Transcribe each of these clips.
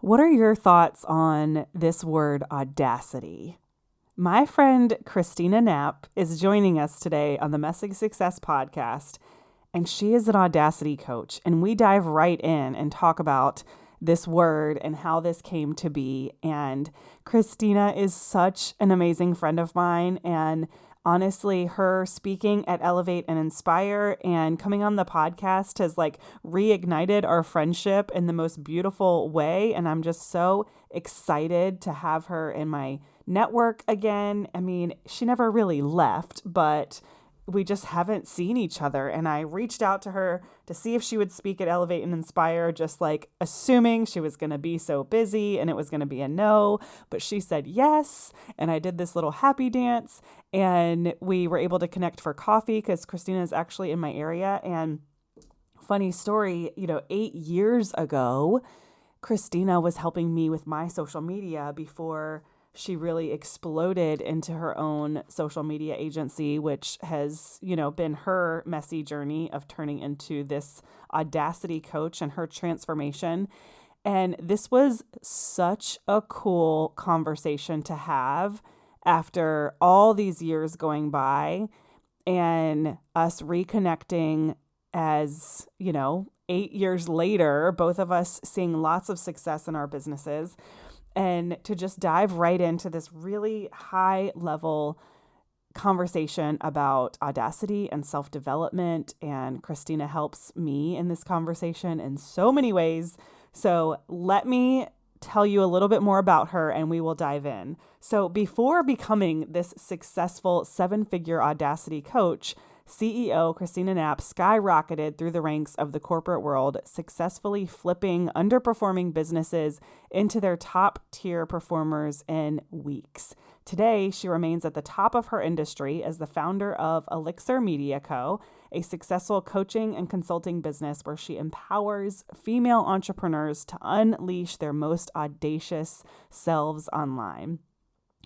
What are your thoughts on this word audacity? My friend Kristina Knapp is joining us today on the Messy Success podcast, and she is an audacity coach. And we dive right in and talk about this word and how this came to be. And Kristina is such an amazing friend of mine. And honestly, her speaking at Elevate and Inspire and coming on the podcast has reignited our friendship in the most beautiful way. And I'm just so excited to have her in my network again. I mean, she never really left, but we just haven't seen each other. And I reached out to her to see if she would speak at Elevate and Inspire, just assuming she was going to be so busy and it was going to be a no. But she said yes. And I did this little happy dance and we were able to connect for coffee because Kristina is actually in my area. And funny story, 8 years ago, Kristina was helping me with my social media before she really exploded into her own social media agency, which has, been her messy journey of turning into this audacity coach and her transformation. And this was such a cool conversation to have after all these years going by and us reconnecting as, 8 years later, both of us seeing lots of success in our businesses. And to just dive right into this really high level conversation about audacity and self-development. And Kristina helps me in this conversation in so many ways. So let me tell you a little bit more about her and we will dive in. So before becoming this successful 7-figure audacity coach, CEO Kristina Knapp skyrocketed through the ranks of the corporate world, successfully flipping underperforming businesses into their top-tier performers in weeks. Today, she remains at the top of her industry as the founder of Elixir Media Co., a successful coaching and consulting business where she empowers female entrepreneurs to unleash their most audacious selves online.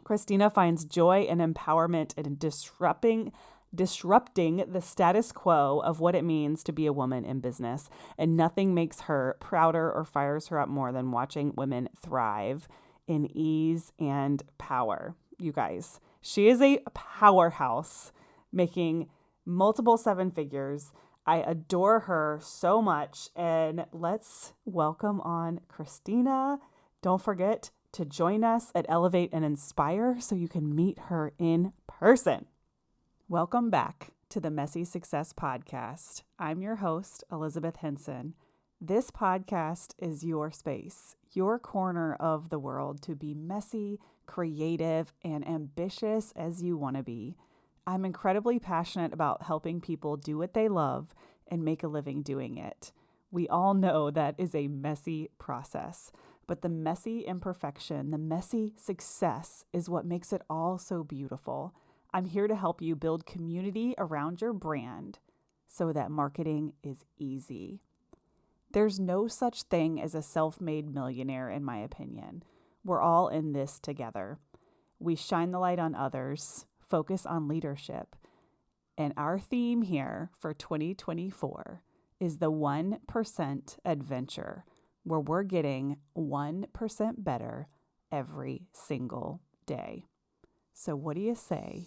Kristina finds joy and empowerment in disrupting the status quo of what it means to be a woman in business. And nothing makes her prouder or fires her up more than watching women thrive in ease and power. You guys, she is a powerhouse making multiple 7 figures. I adore her so much. And let's welcome on Kristina. Don't forget to join us at Elevate and Inspire so you can meet her in person. Welcome back to the Messy Success Podcast. I'm your host, Elizabeth Henson. This podcast is your space, your corner of the world to be messy, creative, and ambitious as you want to be. I'm incredibly passionate about helping people do what they love and make a living doing it. We all know that is a messy process, but the messy imperfection, the messy success is what makes it all so beautiful. I'm here to help you build community around your brand so that marketing is easy. There's no such thing as a self-made millionaire, in my opinion. We're all in this together. We shine the light on others, focus on leadership. And our theme here for 2024 is the 1% adventure, where we're getting 1% better every single day. So what do you say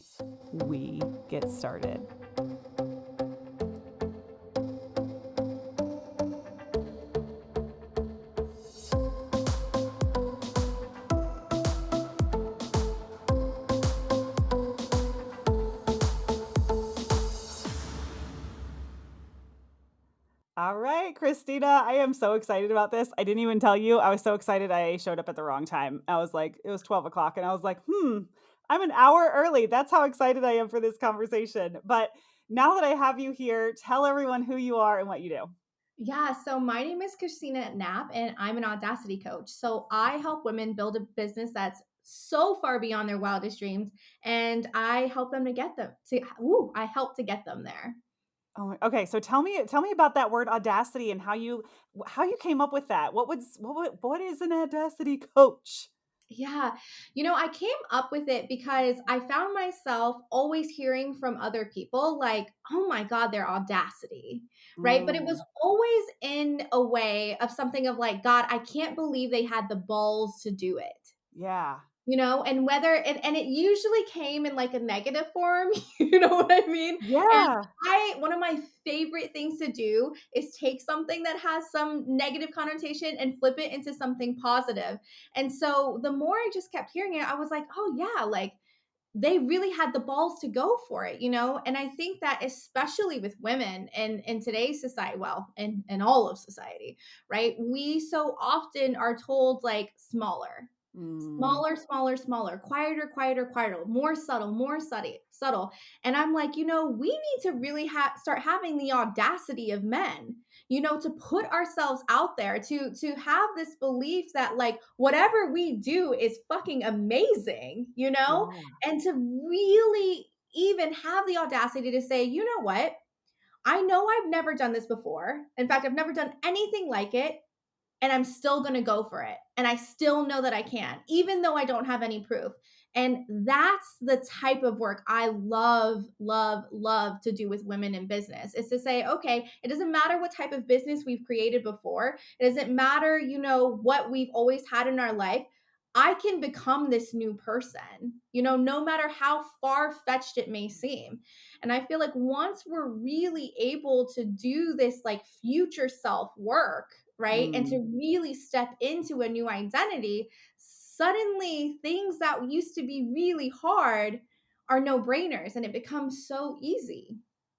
we get started? All right, Kristina, I am so excited about this. I didn't even tell you. I was so excited I showed up at the wrong time. It was 12 o'clock and I was like, I'm an hour early. That's how excited I am for this conversation. But now that I have you here, tell everyone who you are and what you do. Yeah, so my name is Kristina Knapp, and I'm an Audacity coach. So I help women build a business that's so far beyond their wildest dreams, and I help them to get them to. I help to get them there. Oh, okay. So tell me about that word audacity and how you came up with that. What is an audacity coach? Yeah. I came up with it because I found myself always hearing from other people, like, oh my God, their audacity, right? But it was Mm, always in a way of something of like, God, I can't believe they had the balls to do it. yeah. And whether and it usually came in like a negative form, you know what I mean? And Yeah. I one of my favorite things to do is take something that has some negative connotation and flip it into something positive. And so the more I just kept hearing it, I was like, "Oh yeah, like they really had the balls to go for it." And I think that especially with women in today's society, well, in all of society, right? We so often are told like smaller, Mm, smaller, smaller, smaller, quieter, quieter, quieter, more subtle, more subtle. And I'm like, we need to really start having the audacity of men, to put ourselves out there, to have this belief that like whatever we do is fucking amazing, yeah. and to really even have the audacity to say, you know what? I know I've never done this before. In fact, I've never done anything like it, and I'm still going to go for it. And I still know that I can, even though I don't have any proof. And that's the type of work I love, love, love to do with women in business, is to say, okay, it doesn't matter what type of business we've created before. It doesn't matter, what we've always had in our life. I can become this new person, no matter how far fetched it may seem. And I feel like once we're really able to do this like future self work, right? And to Mm. really step into a new identity, suddenly things that used to be really hard are no brainers and it becomes so easy.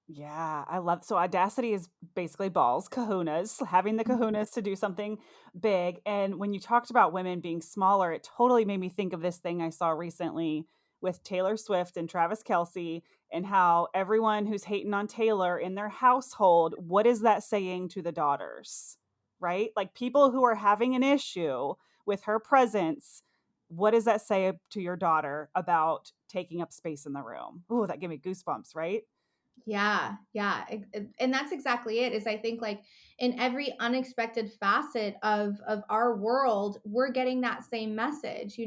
Yeah, I love so audacity is basically balls, kahunas, having the kahunas to do something big. And when you talked about women being smaller, it totally made me think of this thing I saw recently with Taylor Swift and Travis Kelsey, and how everyone who's hating on Taylor in their household, what is that saying to the daughters? Right? Like people who are having an issue with her presence, what does that say to your daughter about taking up space in the room? Oh, that gave me goosebumps, right? Yeah, yeah, and that's exactly it. Is I think like in every unexpected facet of our world, we're getting that same message.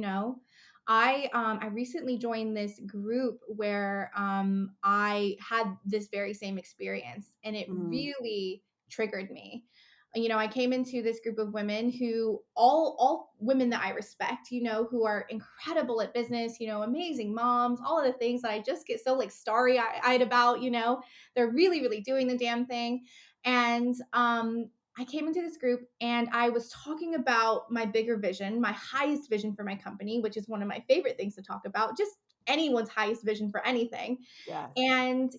I recently joined this group where I had this very same experience, and it Mm. really triggered me. I came into this group of women who all women that I respect, who are incredible at business, amazing moms, all of the things that I just get so like starry eyed about. They're really, really doing the damn thing. And I came into this group and I was talking about my bigger vision, my highest vision for my company, which is one of my favorite things to talk about, just anyone's highest vision for anything. Yes. And,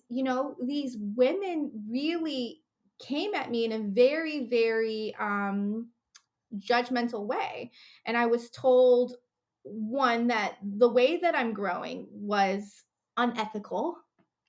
these women really came at me in a very, very judgmental way. And I was told, one, that the way that I'm growing was unethical,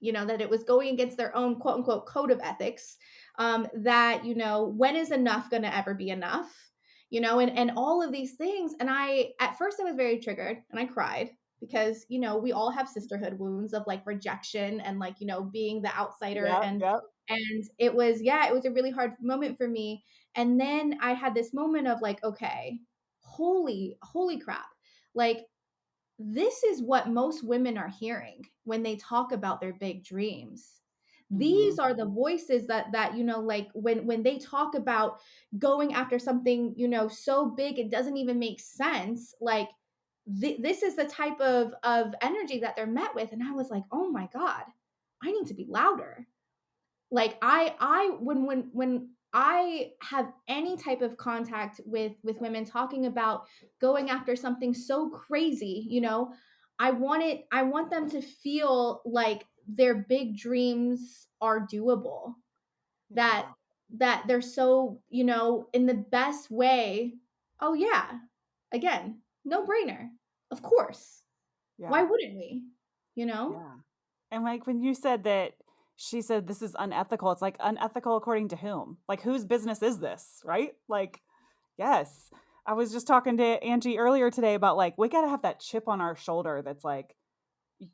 that it was going against their own quote unquote code of ethics, that, when is enough going to ever be enough, and all of these things. And at first, I was very triggered and I cried because, we all have sisterhood wounds of like rejection and like, being the outsider. Yep, yep. And it was, yeah, it was a really hard moment for me. And then I had this moment of like, okay, holy crap. Like, this is what most women are hearing when they talk about their big dreams. These Mhm. are the voices that like when they talk about going after something, so big it doesn't even make sense. Like this is the type of energy that they're met with. And I was like, oh my God, I need to be louder. Like I when I have any type of contact with women talking about going after something so crazy, I want them to feel like their big dreams are doable, that Yeah, they're so, in the best way. Oh yeah, again, no brainer, of course, why yeah, wouldn't we, you know yeah. And, like, when you said that she said this is unethical, it's like, unethical according to whom? Like, whose business is this, right? Like, yes. I was just talking to Angie earlier today about, like, we gotta have that chip on our shoulder that's like,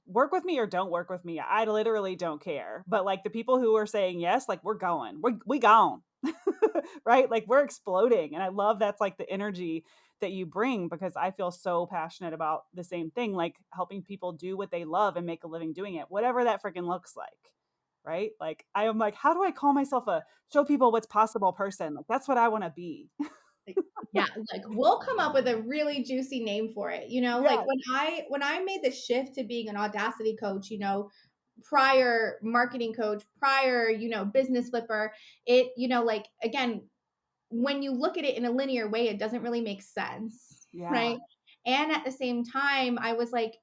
work with me or don't work with me. I literally don't care. But like the people who are saying yes, like we're going, we gone, right? Like we're exploding. And I love that's like the energy that you bring, because I feel so passionate about the same thing, like helping people do what they love and make a living doing it, whatever that freaking looks like. Right? Like I am like, how do I call myself a show people what's possible person? Like that's what I want to be. Like, yeah, like we'll come up with a really juicy name for it. Like Yes. when I made the shift to being an Audacity coach, prior marketing coach, prior, business flipper, it, like again, when you look at it in a linear way, it doesn't really make sense, Yeah. right? And at the same time, I was like,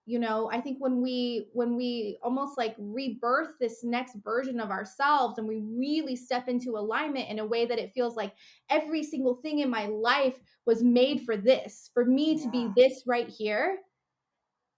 I think when we almost like rebirth this next version of ourselves and we really step into alignment in a way that it feels like every single thing in my life was made for this, for me to be Yeah. this right here,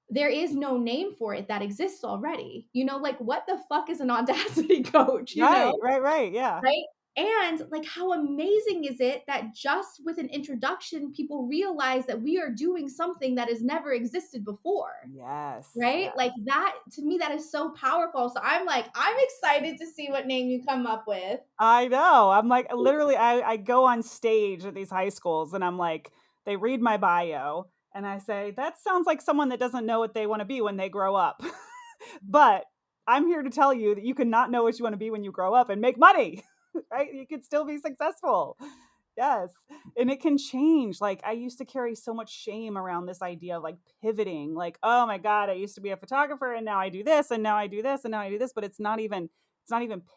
there is no name for it that exists already. Like what the fuck is an Audacity coach, Right, right, right. Yeah. right? And like, how amazing is it that just with an introduction, people realize that we are doing something that has never existed before, Yes. right? Yeah. Like, that to me, that is so powerful. So I'm like, I'm excited to see what name you come up with. I know. I'm like, literally, I go on stage at these high schools and I'm like, they read my bio and I say, that sounds like someone that doesn't know what they want to be when they grow up. But I'm here to tell you that you can not know what you want to be when you grow up and make money, right? You can still be successful. Yes. And it can change. Like I used to carry so much shame around this idea of like pivoting. Like, oh my God, I used to be a photographer and now I do this and now I do this and now I do this, but it's not even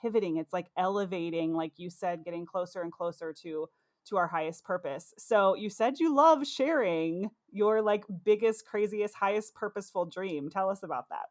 pivoting. It's like elevating, like you said, getting closer and closer to our highest purpose. So you said you love sharing your like biggest, craziest, highest purposeful dream. Tell us about that.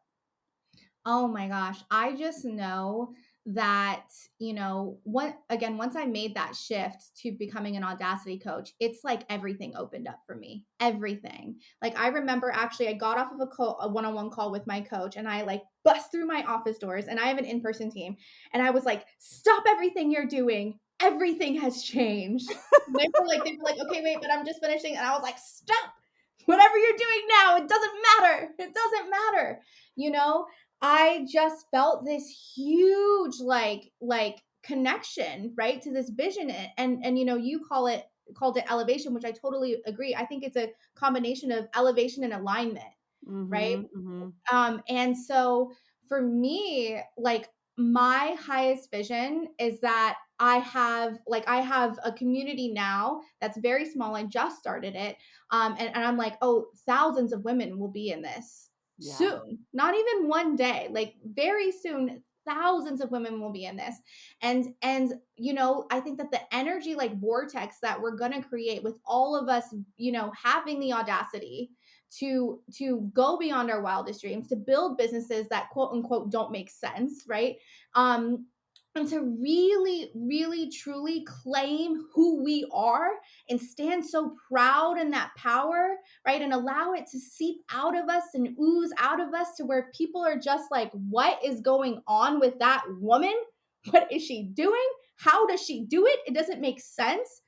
Oh my gosh. I just know that, once I made that shift to becoming an Audacity coach, it's like everything opened up for me. Everything. Like I remember actually I got off of a one-on-one call with my coach and I like bust through my office doors and I have an in-person team and I was like, "Stop everything you're doing. Everything has changed." They were like, "Okay, wait, but I'm just finishing." And I was like, "Stop. Whatever you're doing now, it doesn't matter. It doesn't matter." You know? I just felt this huge like connection, right, to this vision. And you called it elevation, which I totally agree. I think it's a combination of elevation and alignment, right? Mhm. Mhm. And so for me, like my highest vision is that I have a community now that's very small. I just started it. And I'm like, oh, thousands of women will be in this Yeah. soon. Not even one day, like very soon. Thousands of women will be in this. And I think that the energy like vortex that we're gonna create with all of us, having the audacity to go beyond our wildest dreams, to build businesses that quote unquote don't make sense, right? um and to really really truly claim who we are and stand so proud in that power, right? And allow it to seep out of us and ooze out of us to where people are just like, what is going on with that woman? What is she doing? How does she do it? It doesn't make sense.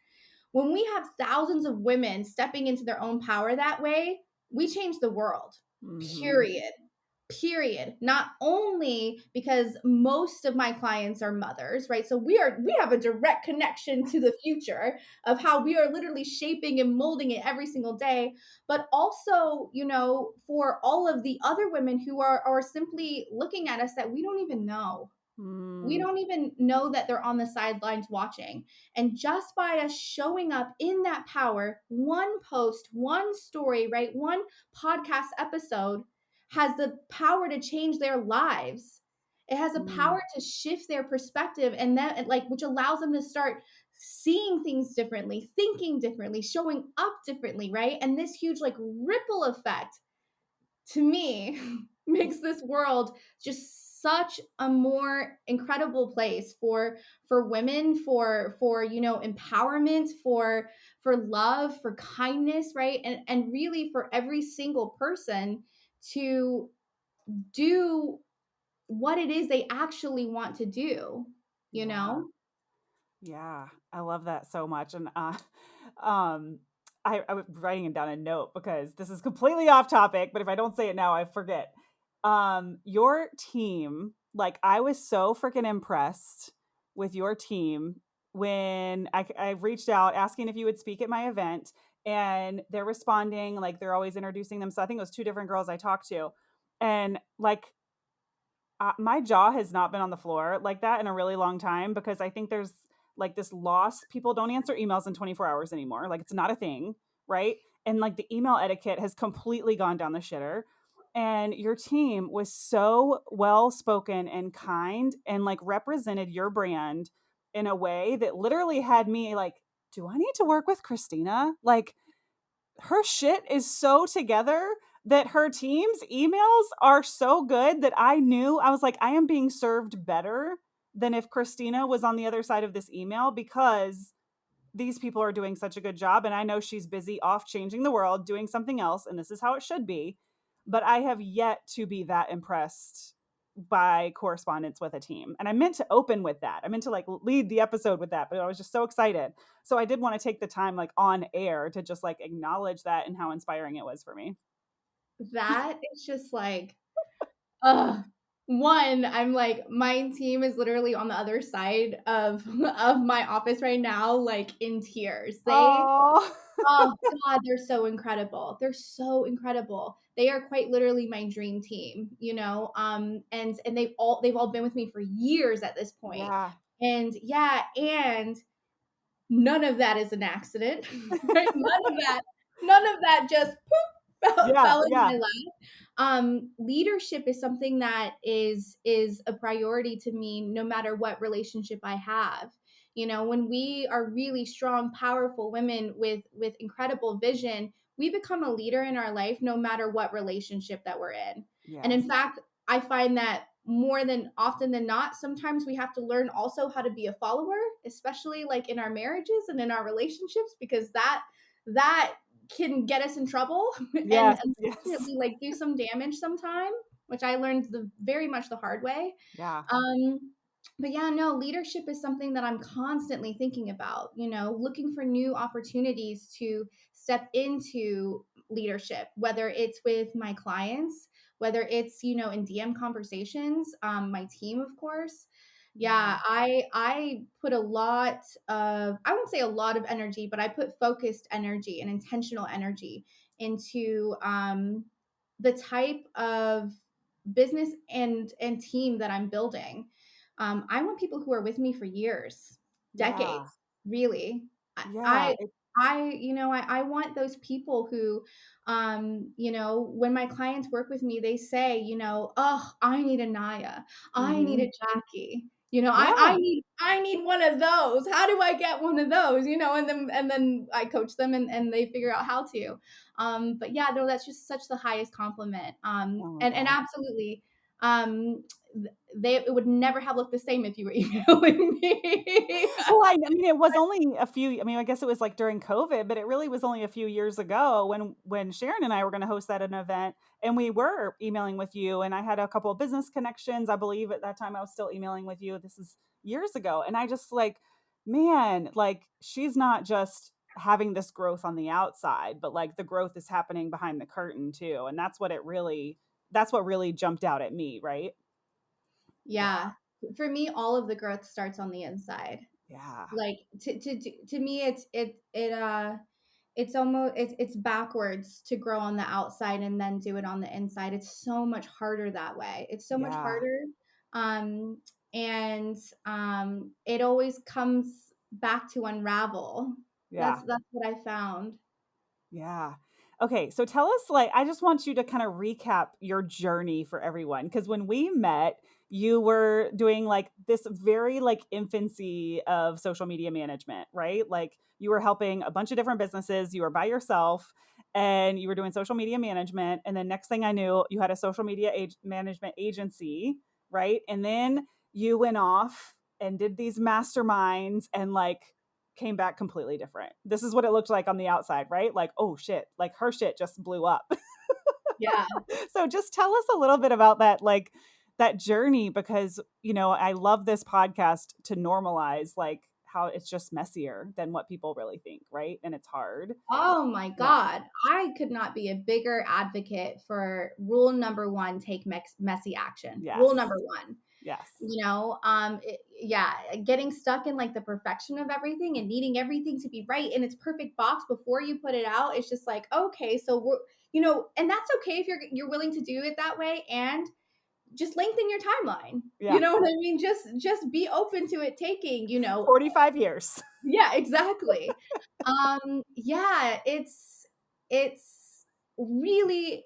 When we have thousands of women stepping into their own power that way, we change the world. Mhm. Period. Period. Not only because most of my clients are mothers, right? So we have a direct connection to the future of how we are literally shaping and molding it every single day, but also, for all of the other women who are simply looking at us that we don't even know. We Mm. don't even know that they're on the sidelines watching. And just by us showing up in that power, one post, one story, right? One podcast episode has the power to change their lives. It has the Mm. power to shift their perspective and that like which allows them to start seeing things differently, thinking differently, showing up differently, right? And this huge like ripple effect to me makes this world just such a more incredible place for women, for empowerment, for love, for kindness, right? And really for every single person to do what it is they actually want to do, you Yeah. know? Yeah. I love that so much. And um I was writing it down a note because this is completely off topic, but if I don't say it now, I forget. Your team, like I was so freaking impressed with your team when I reached out asking if you would speak at my event, and they're responding, like they're always introducing them. So I think it was two different girls I talked to. And like my jaw has not been on the floor like that in a really long time, because I think there's like this loss. People don't answer emails in 24 hours anymore. Like it's not a thing, right? And like the email etiquette has completely gone down the shitter. And your team was so well spoken and kind and like represented your brand in a way that literally had me like, do I need to work with Kristina? Like, her shit is so together that her team's emails are so good that I knew, I was like, I am being served better than if Kristina was on the other side of this email, because these people are doing such a good job. And I know she's busy off changing the world, doing something else, and this is how it should be. But I have yet to be that impressed by correspondence with a team. And I meant to open with that. I meant to like lead the episode with that, but I was just so excited. So I did want to take the time like on air to just like acknowledge that and how inspiring it was for me. That is just like, ugh. One, I'm like, my team is literally on the other side of of my office right now, like in tears. Oh, Oh god, they're so incredible. They're so incredible. They are quite literally my dream team, you know. And they've all been with me for years at this point. yeah. And yeah, and none of that is an accident, right? None of that just poof Yeah. fell in Yeah. my lap. Leadership is something that is a priority to me no matter what relationship I have. You know, when we are really strong, powerful women with incredible vision, we become a leader in our life no matter what relationship that we're in. And in Yes. fact, I find that more than often than not, sometimes we have to learn also how to be a follower, especially like in our marriages and in our relationships, because that can get us in trouble and Yes. Yes. unfortunately like do some damage sometime, which I learned very much the hard way. Yeah. um but yeah, no, leadership is something that I'm constantly thinking about, you know, looking for new opportunities to step into leadership, whether it's with my clients, whether it's, you know, in DM conversations, my team, of course. Yeah. Yeah, I put a lot of, I won't say a lot of energy, but I put focused energy and intentional energy into the type of business and team that I'm building. I want people who are with me for years, Yeah. decades, really. I, Yeah. I, you know, I want those people who, you know, when my clients work with me, they say, you know, oh, I need a Naya, I need Hmm. a Jackie. You know, Yeah. I need one of those. How do I get one of those? You know, and then I coach them and they figure out how to. But yeah, no, that's just such the highest compliment. Oh my And God. absolutely, um, they it would never have looked the same if you were emailing me. Well, I mean, it was only a few, I mean, I guess it was like during COVID, but it really was only a few years ago when Sharon and I were gonna host that an event, and we were emailing with you, and I had a couple of business connections. I believe at that time I was still emailing with you. This is years ago. And I just like, man, like she's not just having this growth on the outside, but like the growth is happening behind the curtain too. And that's what really jumped out at me, right? Yeah. Yeah, for me, all of the growth starts on the inside. Yeah. Like to me, it's almost it's backwards to grow on the outside and then do it on the inside. It's so much harder that way. It's so much Yeah. harder. Um, and it always comes back to unravel. Yeah. That's what I found. Yeah. Okay, so tell us, like, I just want you to kind of recap your journey for everyone, because when we met, you were doing like this very like infancy of social media management, right? Like you were helping a bunch of different businesses, you were by yourself, and you were doing social media management. And then next thing I knew, you had a social media management agency, right? And then you went off and did these masterminds and like came back completely different. This is what it looked like on the outside, right? Like, oh shit, like her shit just blew up. Yeah. So just tell us a little bit about that, like that journey, because, you know, I love this podcast to normalize like how it's just messier than what people really think, right? And it's hard. Oh my Yeah. God. I could not be a bigger advocate for rule number one, take messy action. Rule Yes. number one. Yes. Yeah, getting stuck in like the perfection of everything and needing everything to be right in its perfect box before you put it out. It's just like, okay, so and that's okay if you're willing to do it that way, and just lengthen your timeline. You Yeah. know what I mean? Just be open to it taking, 45 years. yeah, exactly. Yeah, it's really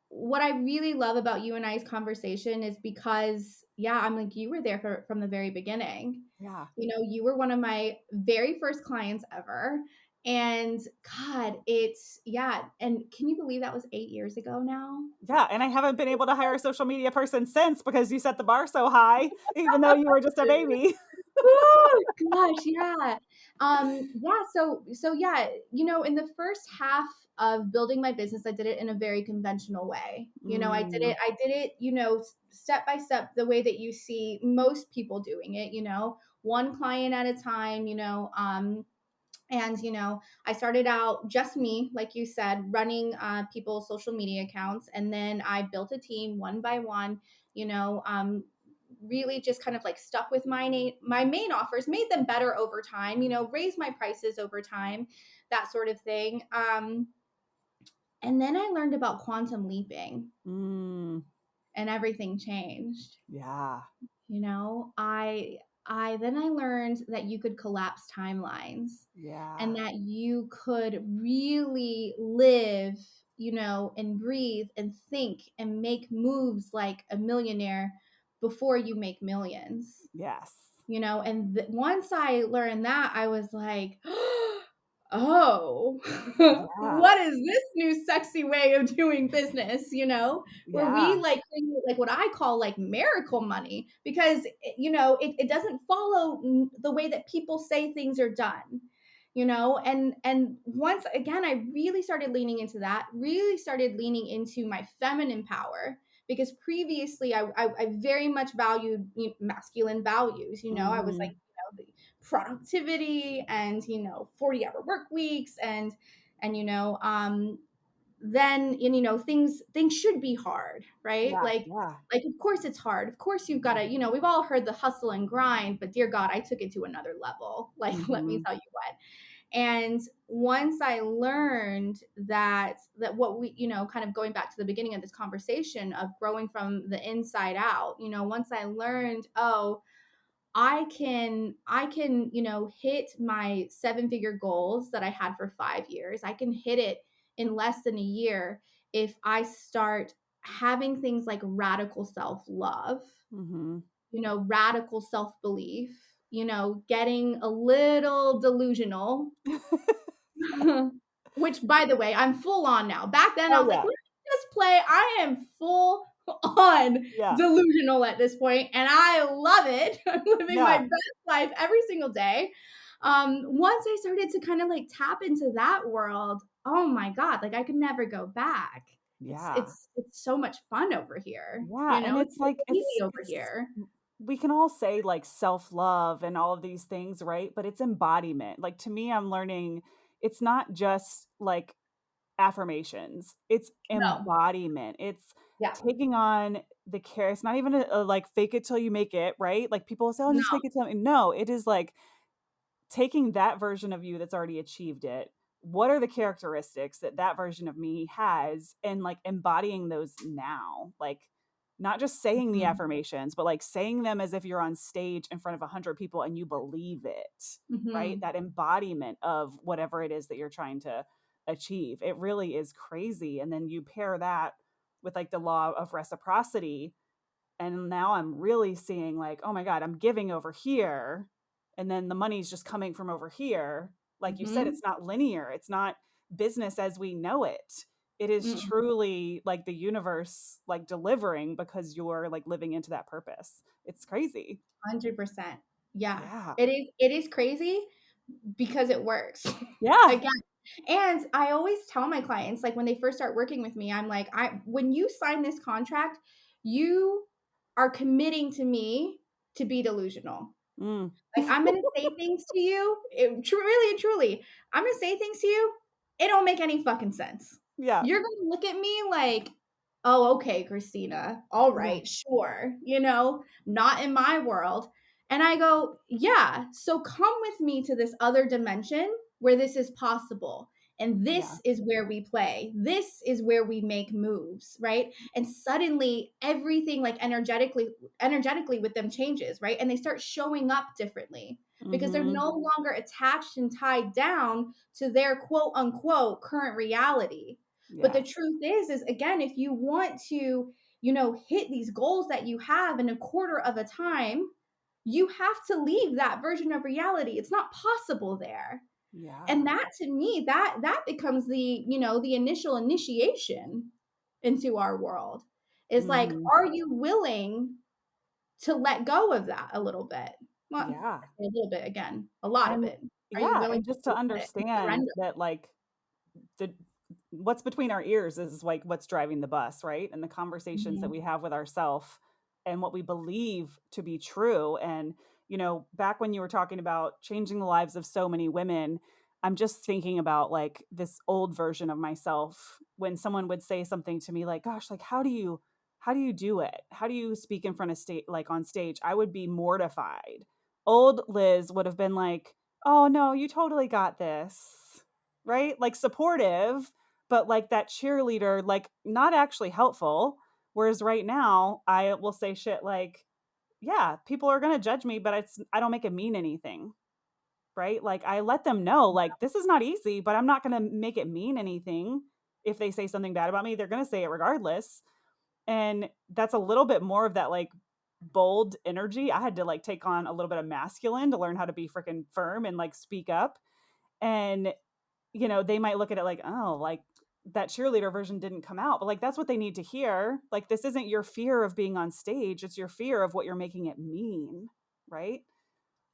what I really love about you and I's conversation is because, yeah, I'm like, you were there from the very beginning. Yeah. You were one of my very first clients ever. And God, yeah. And can you believe that was 8 years ago now? Yeah, and I haven't been able to hire a social media person since because you set the bar so high, even though you were just a baby. Oh gosh, yeah. Yeah, so yeah, in the first half of building my business, I did it in a very conventional way. Mm, I did it, step by step, the way that you see most people doing it, one client at a time, and I started out just me, like you said, running people's social media accounts, and then I built a team one by one. you know um, really just kind of like stuck with my main offers, made them better over time, raised my prices over time, that sort of thing. And then I learned about quantum leaping, mm, and everything changed. yeah, you know I learned that you could collapse timelines, yeah, and that you could really live, and breathe and think and make moves like a millionaire before you make millions. yes, And once I learned that, I was like, oh, yeah, what is this new sexy way of doing business, where we yeah, like like what I call like miracle money, because it doesn't follow the way that people say things are done. And once again, I really started leaning into that, really started leaning into my feminine power, because previously I very much valued masculine values. I was like, mhm, the productivity and 40-hour work weeks, and then things should be hard, right? yeah, like yeah, like of course it's hard, of course you've got to, we've all heard the hustle and grind, but dear God, I took it to another level. Like, let me mhm, tell you what. And once I learned that what we, kind of going back to the beginning of this conversation of growing from the inside out, once I learned, oh, I can, hit my seven-figure goals that I had for 5 years. I can hit it in less than a year if I start having things like radical self-love, mhm. radical self-belief, getting a little delusional. Which, by the way, I'm full on now. Back then, I Oh, was like, yeah, "Let me just play." I am full on yeah, delusional at this point, and I love it. I'm living my yeah, best life every single day. Once I started to kind of like tap into that world, oh my God, like I could never go back. It's yeah. it's it's so much fun over here. Yeah, and It's it's so like easy over here. we can all say like self-love and all of these things, right? But it's embodiment. Like to me, I'm learning it's not just like affirmations. It's No, embodiment. It's yeah, taking on the care. It's not even a like fake it till you make it, right? Like people say, "Oh, no, just fake it till." No, it is like taking that version of you that's already achieved it, what are the characteristics that that version of me has, and like embodying those now, like not just saying the mhm, affirmations but like saying them as if you're on stage in front of 100 people and you believe it, right? mhm, That embodiment of whatever it is that you're trying to achieve, it really is crazy. And then you pair that with like the law of reciprocity, and now I'm really seeing like, oh my God, I'm giving over here. And then the money's just coming from over here. Like you said, mhm, it's not linear. It's not business as we know it. It is mm. truly like the universe like delivering because you're like living into that purpose. It's crazy. 100%. Yeah. Yeah. It is crazy because it works. Yeah. Again, and I always tell my clients, like, when they first start working with me, I'm like, "I when you sign this contract, you are committing to me to be delusional. Mm. Like, I'm gonna say things to you, really and truly, I'm gonna say things to you, it don't make any fucking sense. Yeah. You're gonna look at me like, "Oh, okay, Kristina. All Yeah. right, sure." Not in my world. And I go, "Yeah, so come with me to this other dimension where this is possible. And Yeah. this is where we play. This is where we make moves, right?" And suddenly everything like energetically with them changes, right? And they start showing up differently because they're Mhm. no longer attached and tied down to their quote unquote current reality. But the Yeah. truth is again, if you want to, hit these goals that you have in a quarter of a time, you have to leave that version of reality. It's not possible there. Yeah. And that to me, that becomes the initial initiation into our world. Is like, Mhm. are you willing to let go of that a little bit? Well, Yeah. I say a little bit again, a lot of And it. Are you yeah, willing and to just to release it and understand surrender? that like the what's between our ears is like what's driving the bus, right? And the conversations that Mhm. we have with ourselves and what we believe to be true. And, back when you were talking about changing the lives of so many women, I'm just thinking about like this old version of myself when someone would say something to me like, gosh, like how do you do it? How do you speak in front of state like on stage? I would be mortified. Old Liz would have been like, oh no, you totally got this, right? Like supportive, but like that cheerleader, like not actually helpful. Whereas right now, I will say shit like, yeah, people are going to judge me, but I don't make it mean anything, right? Like I let them know, like, this is not easy, but I'm not going to make it mean anything. If they say something bad about me, they're going to say it regardless. And that's a little bit more of that like bold energy. I had to like take on a little bit of masculine to learn how to be freaking firm and like speak up. And they might look at it like, "Oh, like that cheerleader version didn't come out." But like that's what they need to hear. Like this isn't your fear of being on stage, it's your fear of what you're making it mean, right?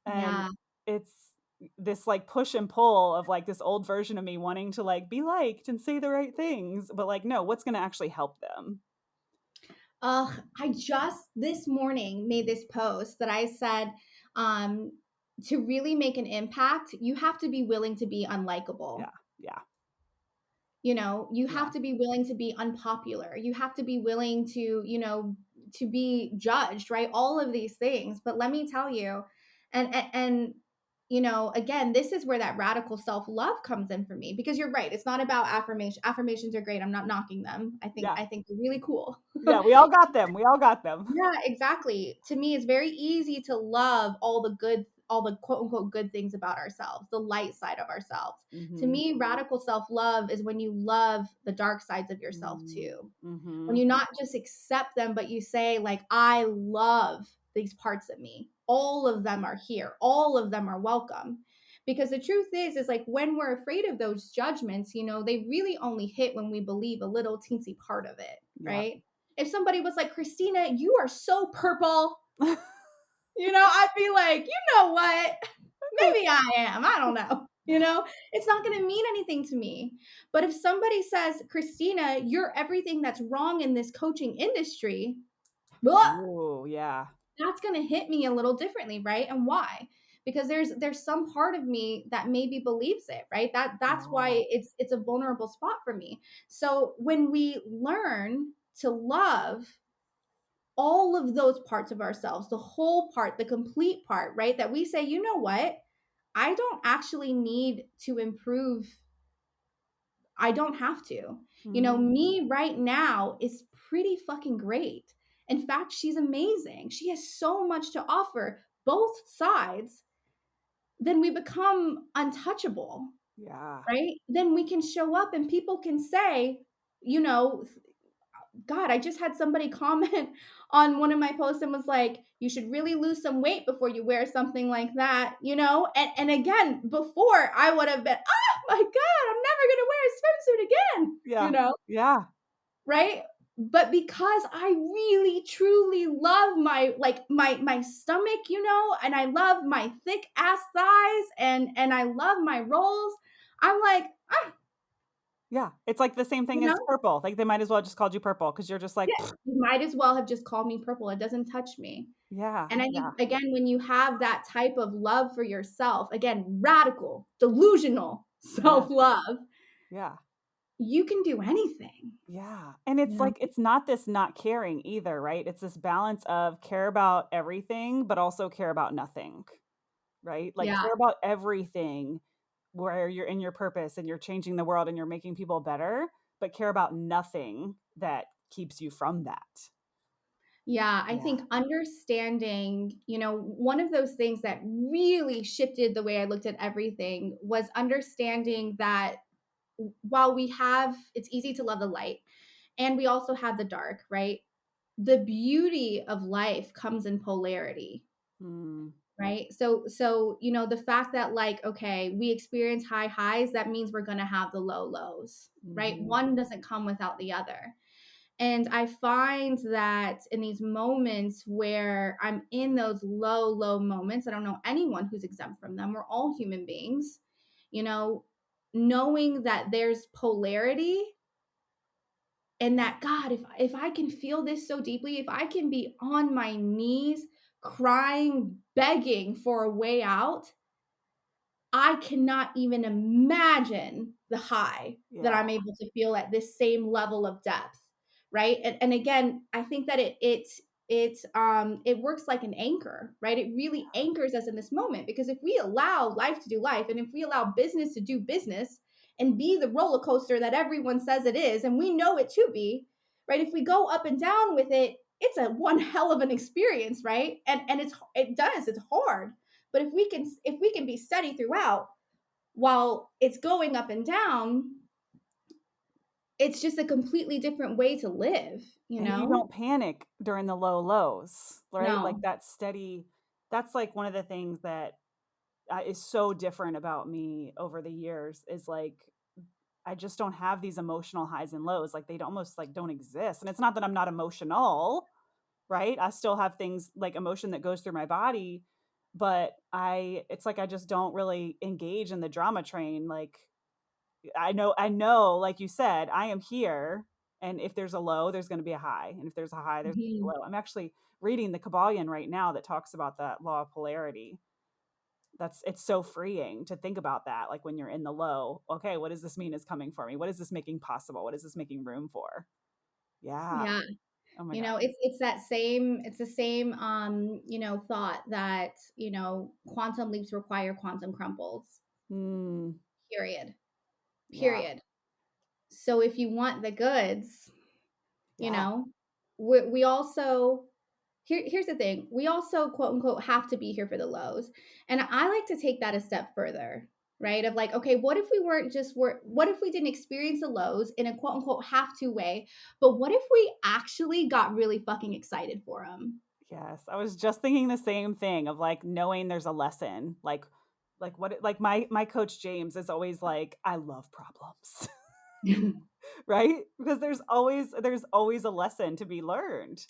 And Yeah. it's this like push and pull of like this old version of me wanting to like be liked and say the right things, but like no, what's going to actually help them? I just this morning made this post that I said, um, to really make an impact, you have to be willing to be unlikable. Yeah. Yeah. You have Yeah. to be willing to be unpopular. You have to be willing to, to be judged, right? All of these things. But let me tell you, and again, this is where that radical self-love comes in for me because you're right. It's not about affirmation. Affirmations are great. I'm not knocking them. I think Yeah. I think they're really cool. Yeah, we all got them. We all got them. Yeah, exactly. To me, it's very easy to love all the quote unquote good things about ourselves, the light side of ourselves. To Mhm. me, radical self love is when you love the dark sides of yourself Mm. too. When Mhm. you not just accept them, but you say, like, I love these parts of me. All of them are here, all of them are welcome. Because the truth is like when we're afraid of those judgments, they really only hit when we believe a little teensy part of it, Yep. right? If somebody was like, Kristina, you are so purple, I'd be like, you know what? Maybe I am. I don't know. It's not going to mean anything to me. But if somebody says, Kristina, you're everything that's wrong in this coaching industry, blah, Ooh, yeah. that's going to hit me a little differently, right? And why? Because there's some part of me that maybe believes it, right? That's Yeah. why it's a vulnerable spot for me. So when we learn to love all of those parts of ourselves, the whole part, the complete part, right? That we say, you know what? I don't actually need to improve. I don't have to. Mhm. Me right now is pretty fucking great. In fact, she's amazing. She has so much to offer, both sides. Then we become untouchable, Yeah. right? Then we can show up and people can say, you know, God, I just had somebody comment on one of my posts and was like, you should really lose some weight before you wear something like that, And again, before I would have been, oh my God, I'm never gonna wear a swimsuit again, Yeah. Yeah. right? But because I really truly love my stomach, and I love my thick ass thighs and I love my rolls, I'm like, Yeah, it's like the same you thing as know? purple, like, they might as well just called you purple because 'cause you're just like, Yeah, you might as well have just called me purple, it doesn't touch me. yeah, And I yeah, think, again, when you have that type of love for yourself, again, radical, delusional yeah, self-love, yeah, you can do anything, yeah, and you it's know? like, it's not this not caring either, right? It's this balance of care about everything, but also care about nothing, right? Like, Yeah. care about everything where you're in your purpose and you're changing the world and you're making people better, but care about nothing that keeps you from that. Yeah, I Yeah. think understanding, one of those things that really shifted the way I looked at everything was understanding that while it's easy to love the light and we also have the dark, right? The beauty of life comes in polarity, Mm, right? So the fact that, like, okay, we experience high highs, that means we're going to have the low lows, right? mhm. One doesn't come without the other. And I find that in these moments where I'm in those low, low moments, I don't know anyone who's exempt from them. We're all human beings, you know, knowing that there's polarity and that, God, if I can feel this so deeply, if I can be on my knees crying, begging for a way out, I cannot even imagine the high that Yeah, I'm able to feel at this same level of depth, right? And again, I think that it works like an anchor, right? It really anchors us in this moment because if we allow life to do life and if we allow business to do business and be the roller coaster that everyone says it is, and we know it to be, right? If we go up and down with it, it's a one hell of an experience, right? And it's hard, but if we can be steady throughout while it's going up and down, it's just a completely different way to live, you and you know? don't panic during the low lows, right? Like, No. that steady that's, like, one of the things that, is so different about me over the years is, like, I just don't have these emotional highs and lows, like, they almost, like, don't exist, and it's not that I'm not emotional, right? I still have things like emotion that goes through my body, but I it's like I just don't really engage in the drama train, like, I know, like you said, I am here, and if there's a low, there's gonna be a high, and if there's a high, there's a Mhm. low. I'm actually reading the Kabbalion right now that talks about that law of polarity. It's so freeing to think about that, like, when you're in the low, "Okay, what does this mean is coming for me? What is this making possible? What is this making room for?" Yeah. Yeah. Oh my god. It's the same, thought that, quantum leaps require quantum crumbles, Mm, period, yeah, period. So if you want the goods, you yeah, know, we also here's the thing. We also, quote unquote, have to be here for the lows. And I like to take that a step further, right? Of like, okay, what if we didn't experience the lows in a quote unquote have to way, but what if we actually got really fucking excited for them? yes. I was just thinking the same thing of, like, knowing there's a lesson, like, what it like, my coach James is always like, "I love problems." Right? Because there's always a lesson to be learned,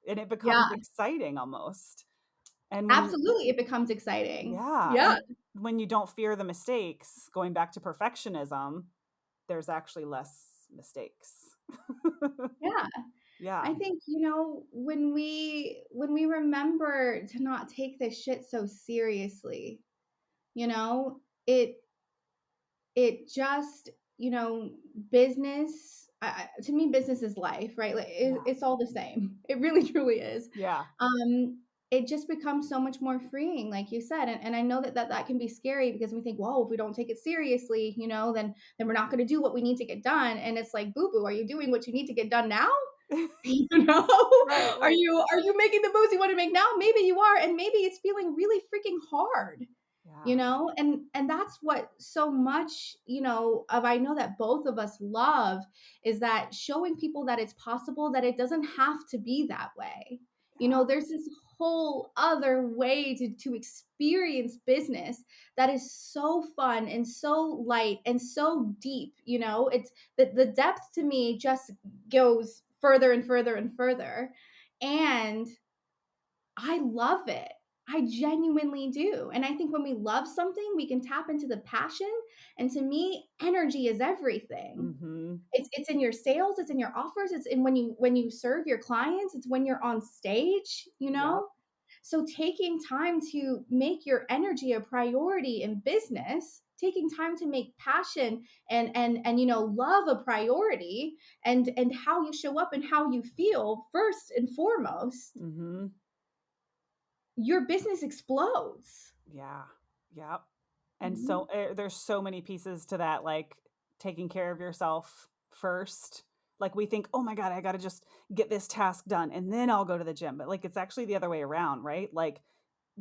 and it becomes Yeah, exciting almost. And when absolutely. It becomes exciting. yeah, Yeah, and when you don't fear the mistakes, going back to perfectionism, there's actually less mistakes. yeah. Yeah, I think, when we remember to not take this shit so seriously, you know, it just, business, to me, business is life, right? Like yeah, it's all the same. It really truly is. yeah. It just becomes so much more freeing, like you said. And I know that can be scary because we think, well, if we don't take it seriously, then we're not going to do what we need to get done. And it's like, boo boo, are you doing what you need to get done now? You know? Right, Are right. you making the moves you want to make now? Maybe you are, and maybe it's feeling really freaking hard, Yeah, and that's what so much, of I know that both of us love is that showing people that it's possible, that it doesn't have to be that way. yeah, There's this whole other way to experience business that is so fun and so light and so deep. It's the depth to me just goes further and further and further. And I love it. I genuinely do. And I think when we love something, we can tap into the passion. And to me, energy is everything. Mm-hmm. It's in your sales, it's in your offers, it's in when you serve your clients, it's when you're on stage, you Yep. know? So taking time to make your energy a priority in business, taking time to make passion and love a priority, and how you show up and how you feel first and foremost, Mm-hmm. your business explodes. Yeah. Yep. And so Mhm. there's so many pieces to that, like taking care of yourself first. Like we think, oh my God, I got to just get this task done and then I'll go to the gym. But like it's actually the other way around, right? Like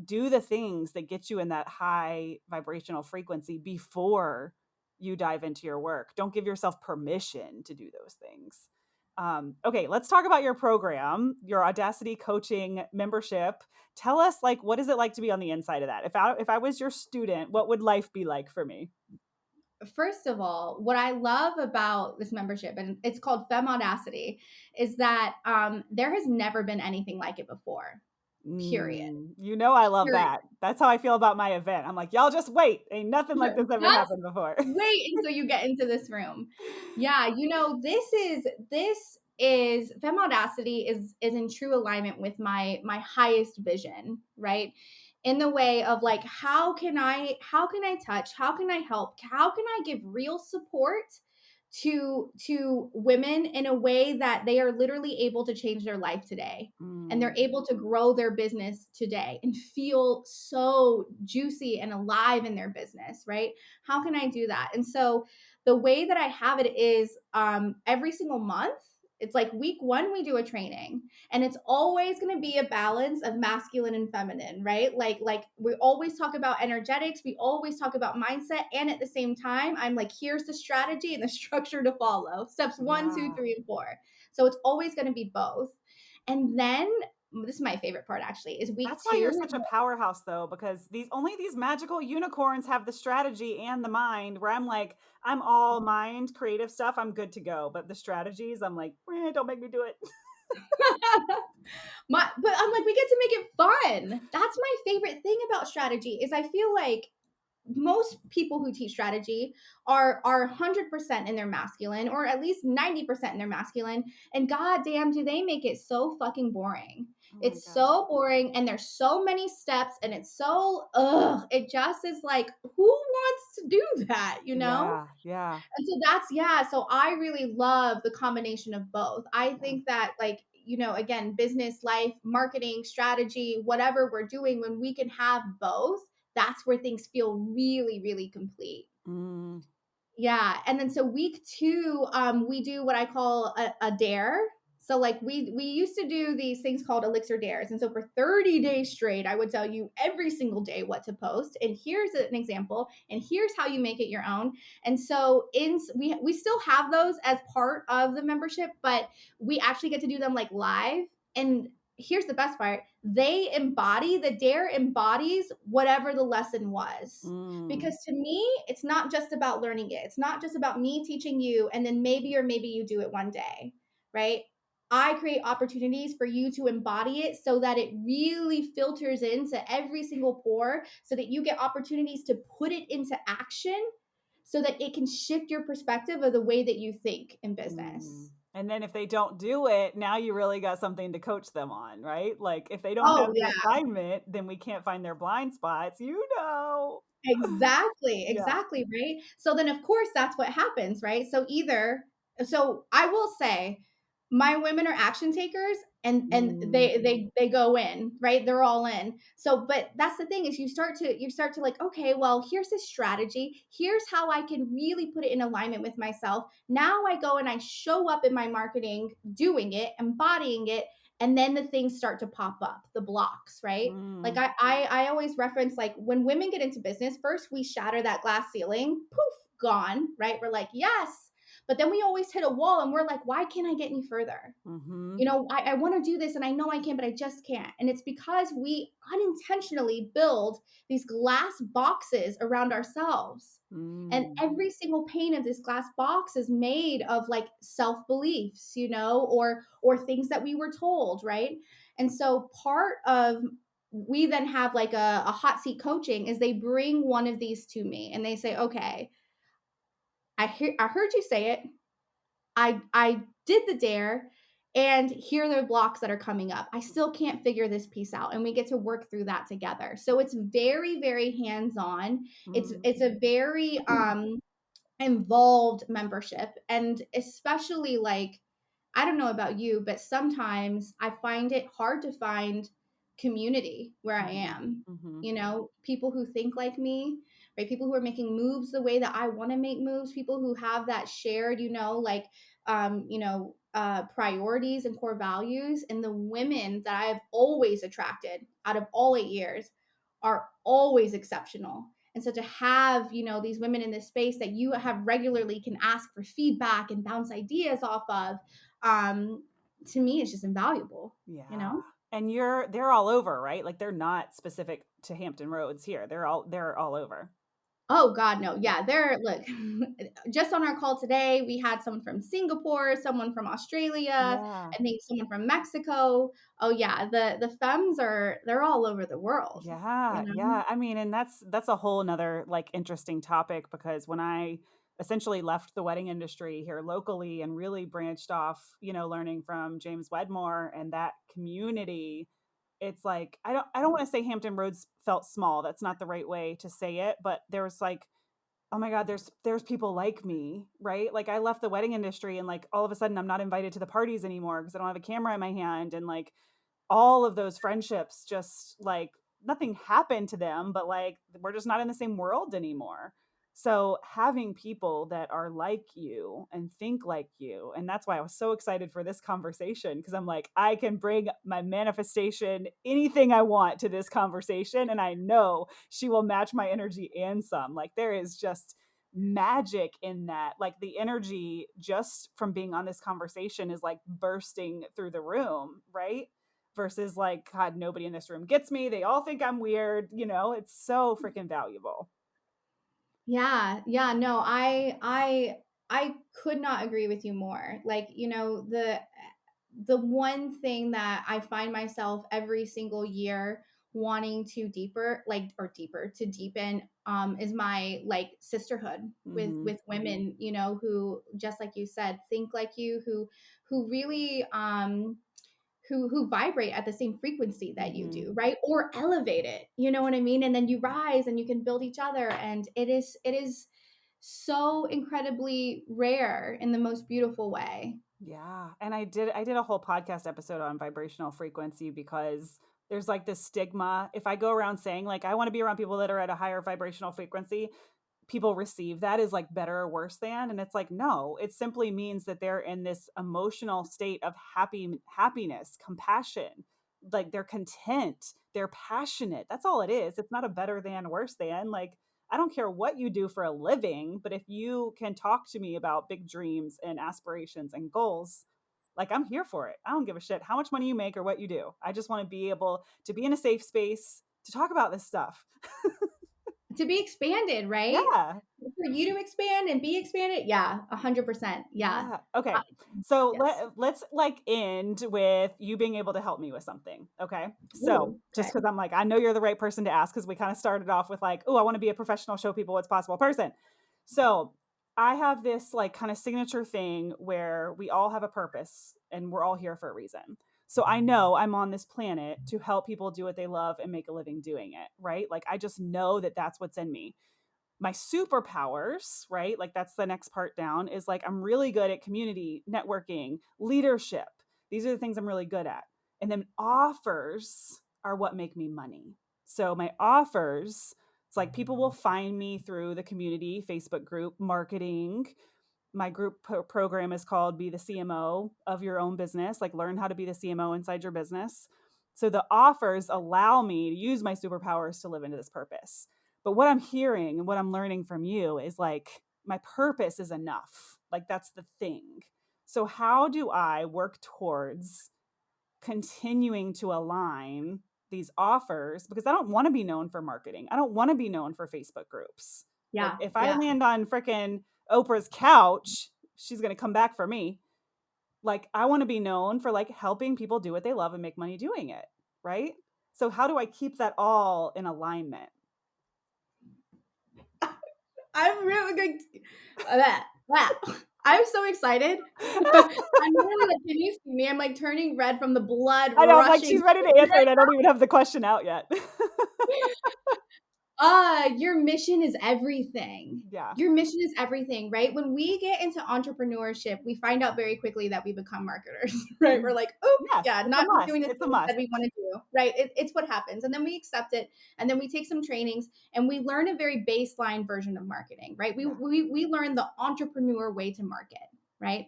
do the things that get you in that high vibrational frequency before you dive into your work. Don't give yourself permission to do those things. Okay, let's talk about your program, your Audacity coaching membership. Tell us, like, what is it like to be on the inside of that? If I was your student, what would life be like for me? First of all, what I love about this membership, and it's called Fem Audacity, is that there has never been anything like it before. Period. You know I love Period. that. That's how I feel about my event. I'm like, y'all just wait. Ain't nothing like this ever Just happened before. wait until you get into this room. Yeah, this is Fem Audacity is in true alignment with my highest vision, right? In the way of like, how can I touch, how can I help, how can I give real support to women in a way that they are literally able to change their life today, and they're Mm, able to grow their business today and feel so juicy and alive in their business, right? How can I do that? And so the way that I have it is every single month, it's like week one, we do a training, and it's always going to be a balance of masculine and feminine, right? Like we always talk about energetics, we always talk about mindset, and at the same time, I'm like, here's the strategy and the structure to follow. Steps one, two, yeah. three, and four. So it's always going to be both. And then this is my favorite part actually, is week That's why two. you're such a powerhouse though, because these magical unicorns have the strategy and the mind where I'm like, I'm all mind creative stuff. I'm good to go. But the strategies, I'm like, don't make me do it. But I'm like, we get to make it fun. That's my favorite thing about strategy is I feel like most people who teach strategy are 100% in their masculine, or at least 90% in their masculine, and goddamn do they make it so fucking boring. Oh my It's God. so boring, and there's so many steps, and it's so it just is like, who wants to do that, you know? Yeah. Yeah. And so that's, yeah, so I really love the combination of both. I Yeah. think that, like, again, business, life, marketing, strategy, whatever we're doing, when we can have both, that's where things feel really, really complete. Mm, Yeah, and then so week two, we do what I call a dare. So like we used to do these things called elixir dares, and so for 30 days straight, I would tell you every single day what to post. And here's an example, and here's how you make it your own. And so we still have those as part of the membership, but we actually get to do them like live. And here's the best part: the dare embodies whatever the lesson was, mm, because to me, it's not just about learning it. It's not just about me teaching you and then maybe or maybe you do it one day, right? I create opportunities for you to embody it so that it really filters into every single pore, so that you get opportunities to put it into action, so that it can shift your perspective of the way that you think in mm. business. And then if they don't do it, now you really got something to coach them on, right? Like if they don't Oh, have the yeah. assignment, then we can't find their blind spots, you know. Exactly, Yeah. exactly, right? So then of course that's what happens, right? So I will say my women are action takers, and Mm, they go in, right? They're all in. So but that's the thing, is you start to like, okay, well, here's this strategy. Here's how I can really put it in alignment with myself. Now I go and I show up in my marketing doing it, embodying it, and then the things start to pop up, the blocks, right? Like mm, I always reference, like, when women get into business, first we shatter that glass ceiling, poof, gone, right? We're like, yes. But then we always hit a wall and we're like, why can't I get any further? mhm, I want to do this and I know I can, but I just can't. And it's because we unintentionally build these glass boxes around ourselves. And mm, every single pane of this glass box is made of like self beliefs, or things that we were told, right? And so part of we then have like a hot seat coaching is they bring one of these to me and they say, okay, I heard you say it. I did the dare, and here are the blocks that are coming up. I still can't figure this piece out, and we get to work through that together. So it's very, very hands-on. Mm. It's a very involved membership, and especially like, I don't know about you, but sometimes I find it hard to find community where I Mhm. am. Mhm. You know, people who think like me, right? People who are making moves the way that I want to make moves, people who have that shared, like, priorities and core values. And the women that I have always attracted out of all 8 years are always exceptional. And so to have, these women in this space that you have regularly can ask for feedback and bounce ideas off of, um, to me, it's just invaluable, you Yeah. know? And they're all over, right? Like they're not specific to Hampton Roads here. They're all over. Oh God, no. Yeah. Yeah, they're look, just on our call today, we had someone from Singapore, someone from Australia, Yeah. I think someone from Mexico. Oh yeah, the femmes they're all over the world, you Yeah, know? yeah. I mean, and that's a whole nother like interesting topic because when I essentially left the wedding industry here locally and really branched off, learning from James Wedmore and that community, it's like I don't want to say Hampton Roads felt small. That's not the right way to say it, but there was like, oh my God, there's people like me, right? Like I left the wedding industry and like all of a sudden I'm not invited to the parties anymore because I don't have a camera in my hand and like all of those friendships just like nothing happened to them, but like we're just not in the same world anymore. So having people that are like you and think like you, and that's why I was so excited for this conversation because I'm like, I can bring my manifestation, anything I want to this conversation, and I know she will match my energy and some. Like there is just magic in that. Like the energy just from being on this conversation is like bursting through the room, right? Versus like, God, nobody in this room gets me. They all think I'm weird. It's so freaking valuable. Yeah, yeah, no, I could not agree with you more. Like, the one thing that I find myself every single year wanting to deepen is my like sisterhood with Mm-hmm. women, who just like you said, think like you, who really who vibrate at the same frequency that you Mm-hmm. do, right? Or elevate it. You know what I mean? And then you rise and you can build each other, and it is so incredibly rare in the most beautiful way. Yeah. And I did a whole podcast episode on vibrational frequency because there's like this stigma. If I go around saying like I want to be around people that are at a higher vibrational frequency, people receive that as like better or worse than, and it's like no, it simply means that they're in this emotional state of happiness, compassion, like they're content, they're passionate. That's all it is. It's not a better than, worse than. Like I don't care what you do for a living, but if you can talk to me about big dreams and aspirations and goals, like I'm here for it. I don't give a shit how much money you make or what you do. I just want to be able to be in a safe space to talk about this stuff. To be expanded, right? Yeah. For you to expand and be expanded. Yeah, 100%. Yeah. Yeah. Uh, Okay. So yes. let's like end with you being able to help me with something. Okay. So Ooh, just okay. because I'm like, I know you're the right person to ask because we kind of started off with like, oh, I want to be a professional, show people what's possible person. So I have this like kind of signature thing where we all have a purpose and we're all here for a reason. So I know I'm on this planet to help people do what they love and make a living doing it. Right. Like I just know that that's what's in me. My superpowers, right? Like that's the next part down is like I'm really good at community, networking, leadership. These are the things I'm really good at. And then offers are what make me money. So my offers, it's like people will find me through the community Facebook group, marketing. My group program is called Be the CMO of Your Own Business, like learn how to be the CMO inside your business. So the offers allow me to use my superpowers to live into this purpose. But what I'm hearing and what I'm learning from you is like my purpose is enough. Like that's the thing. So how do I work towards continuing to align these offers, because I don't want to be known for marketing. I don't want to be known for Facebook groups. Like Yeah, if I yeah. land on freaking Oprah's couch, she's going to come back for me. Like I want to be known for like helping people do what they love and make money doing it, right? So how do I keep that all in alignment? I'm really good. Wow. I'm so excited. I'm literally like, can you see me? I'm like turning red from the blood I know, I'm like, rushing. she's ready to answer, and I don't even have the question out yet. Your mission is everything. Yeah. Your mission is everything, right? When we get into entrepreneurship, we find out very quickly that we become marketers, right? We're like, oh, Yes, yeah, it's a not must. doing the It's a things that must. we want to do, right? It's what happens. And then we accept it. And then we take some trainings and we learn a very baseline version of marketing, right? Yeah. We learn the entrepreneur way to market, right?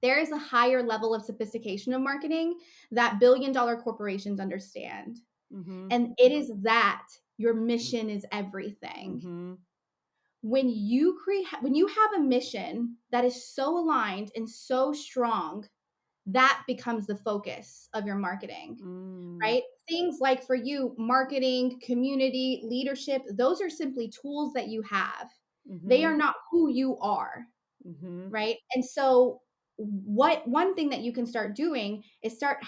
There is a higher level of sophistication of marketing that $1 billion corporations understand. Mhm. And it is that your mission is everything. Mhm. When you have a mission that is so aligned and so strong, that becomes the focus of your marketing, Mm. right? Things like for you, marketing, community, leadership, those are simply tools that you have. They Mhm. are not who you are, Mhm. right? And so what one thing that you can start doing is start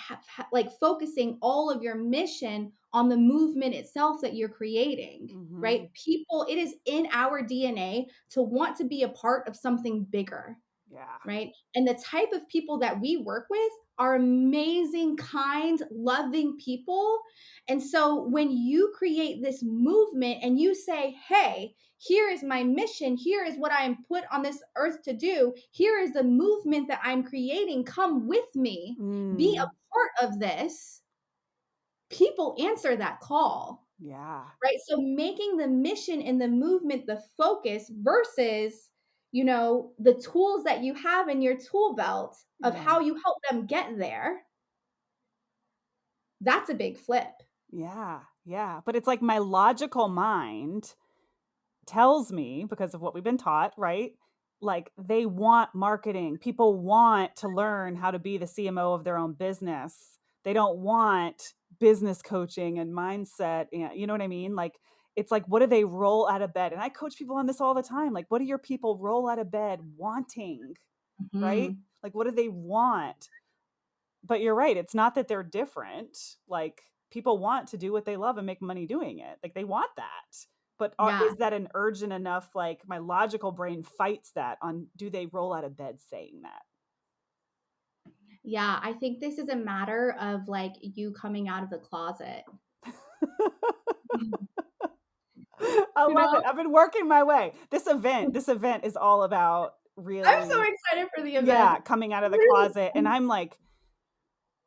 like focusing all of your mission on the movement itself that you're creating, right? Mhm. People, it is in our DNA to want to be a part of something bigger, Yeah. right? And the type of people that we work with are amazing, kind, loving people. And so when you create this movement and you say, hey, here is my mission, here is what I am put on this earth to do, here is the movement that I'm creating, come with me, be Mm. a part of this, people answer that call. Yeah. Right. So making the mission and the movement the focus versus, the tools that you have in your tool belt of Yeah. how you help them get there, that's a big flip. Yeah. Yeah. But it's like my logical mind tells me, because of what we've been taught, right? Like they want marketing. People want to learn how to be the CMO of their own business. They don't want business coaching and mindset. And you know what I mean? Like it's like, what do they roll out of bed? And I coach people on this all the time. Like, what do your people roll out of bed wanting? Right? Mhm. Like, what do they want? But you're right. It's not that they're different. Like people want to do what they love and make money doing it. Like they want that. But Yeah. is that an urgent enough? Like my logical brain fights that on, do they roll out of bed saying that? Yeah. I think this is a matter of like you coming out of the closet. I You love know, it. I've been working my way. This event is all about I'm so really, excited for the event. yeah, coming out of the Really. closet. And I'm like,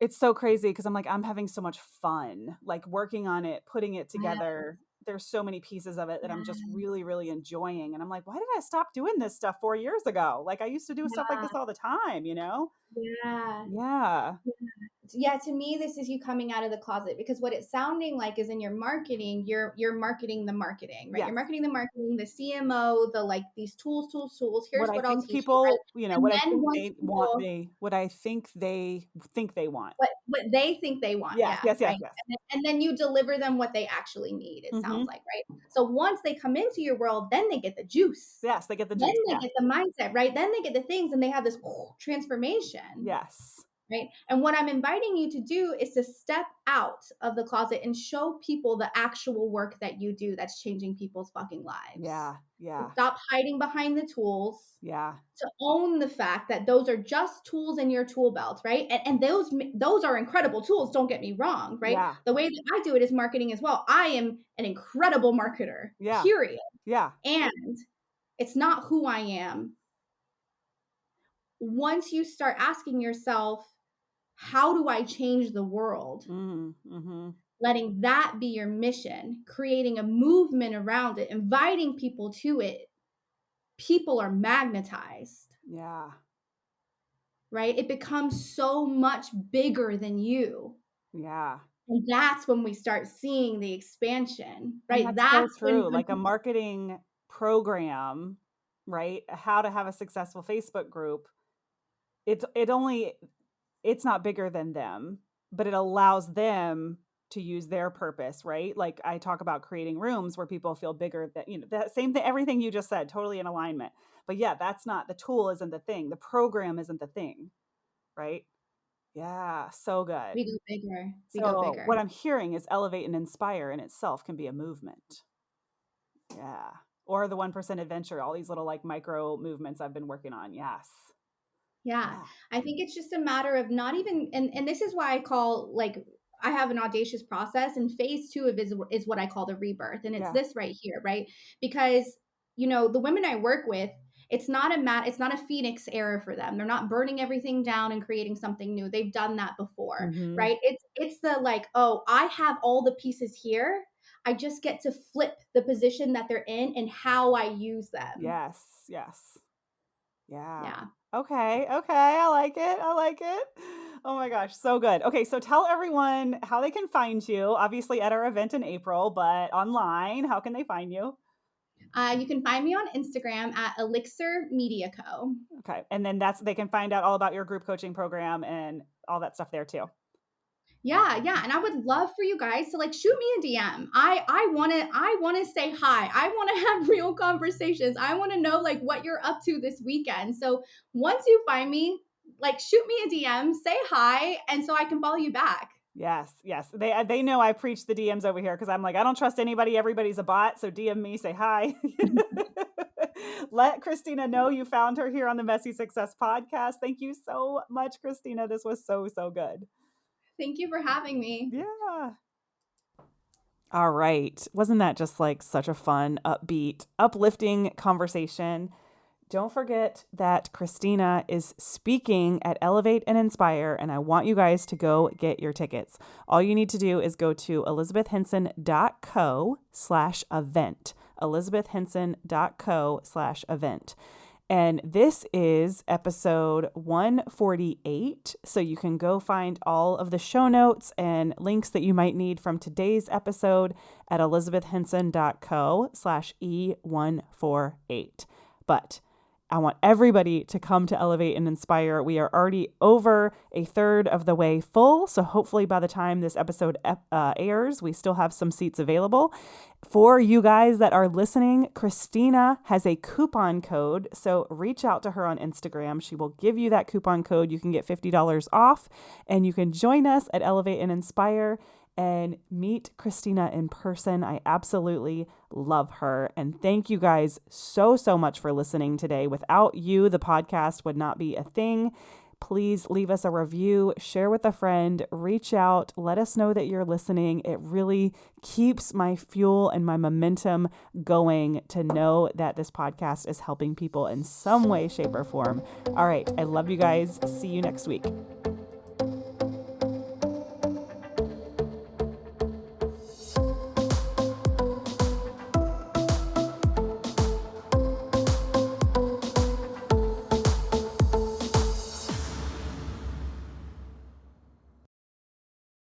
it's so crazy because I'm like, I'm having so much fun, like working on it, putting it together. There's so many pieces of it that I'm just really, really enjoying. And I'm like, why did I stop doing this stuff 4 years ago? Like I used to do stuff like Yeah. this all the time, you know? Yeah. Yeah. Yeah, to me this is you coming out of the closet because what it's sounding like is in your marketing, you're marketing the marketing, right? You're Yes. marketing the marketing, the CMO, the like these tools. What Here's I what I'll think teach you, right? people, And what I then think once they want, people what I think they want. what they think they want, Yes, yeah, yes, yes, right? yes. And then you deliver them what they actually need, it sounds Mhm. like, right? So once they come into your world, then they get the juice. Yes, they get the Then juice. they Yeah. get the mindset, right? Then they get the things and they have this transformation. Yes. Right. And what I'm inviting you to do is to step out of the closet and show people the actual work that you do that's changing people's fucking lives. Yeah. To Yeah. stop hiding behind the tools, Yeah. to own the fact that those are just tools in your tool belt, right? And those are incredible tools, don't get me wrong, right? Yeah. The way that I do it is marketing as well. I am an incredible marketer, Yeah. period. Yeah. And it's not who I am. Once you start asking yourself, how do I change the world? Mhm. Mhm. Letting that be your mission, creating a movement around it, inviting people to it, people are magnetized, Yeah. right? It becomes so much bigger than you. Yeah. And that's when we start seeing the expansion, And right? that's so That's true. Like a marketing program, right? How to have a successful Facebook group. It's not bigger than them, but it allows them to use their purpose, right? Like I talk about creating rooms where people feel bigger, that that same thing, everything you just said, totally in alignment. But yeah, that's not the tool, isn't the thing. The program isn't the thing, right? Yeah, so good. We go bigger. We go So bigger. what I'm hearing is elevate and inspire in itself can be a movement. Yeah. Or the 1% adventure, all these little like micro movements I've been working on. Yes. Yeah. Yeah. I think it's just a matter of not even, and this is why I call, like, I have an audacious process, and phase 2 of is what I call the rebirth. And it's Yeah. this right here, right? Because, the women I work with, it's not a phoenix era for them. They're not burning everything down and creating something new. They've done that before, Mm-hmm. right? It's the like, oh, I have all the pieces here. I just get to flip the position that they're in and how I use them. Yes. Yes. Yeah. Yeah. Okay. Okay. I like it. I like it. Oh my gosh. So good. Okay. So tell everyone how they can find you. Obviously at our event in April, but online, how can they find you? You can find me on Instagram at Elixir Media Co. Okay. And then they can find out all about your group coaching program and all that stuff there too. Yeah, yeah, and I would love for you guys to like shoot me a DM. I want to say hi. I want to have real conversations. I want to know like what you're up to this weekend. So once you find me, like shoot me a DM, say hi, and so I can follow you back. Yes, yes. They know I preach the DMs over here because I'm like, I don't trust anybody. Everybody's a bot. So DM me, say hi. Let Kristina know you found her here on the Messy Success podcast. Thank you so much, Kristina. This was so, so good. Thank you for having me. Yeah. All right. Wasn't that just like such a fun, upbeat, uplifting conversation? Don't forget that Kristina is speaking at Elevate and Inspire, and I want you guys to go get your tickets. All you need to do is go to elizabethhenson.co/event, elizabethhenson.co/event. And this is episode 148. So you can go find all of the show notes and links that you might need from today's episode at elizabethhenson.co/E148. But I want everybody to come to Elevate and Inspire. We are already over a third of the way full. So hopefully by the time this episode airs, we still have some seats available. For you guys that are listening, Kristina has a coupon code. So reach out to her on Instagram. She will give you that coupon code. You can get $50 off and you can join us at Elevate and Inspire and meet Kristina in person. I absolutely love her. And thank you guys so, so much for listening today. Without you, the podcast would not be a thing. Please leave us a review, share with a friend, reach out, let us know that you're listening. It really keeps my fuel and my momentum going to know that this podcast is helping people in some way, shape, or form. All right. I love you guys. See you next week.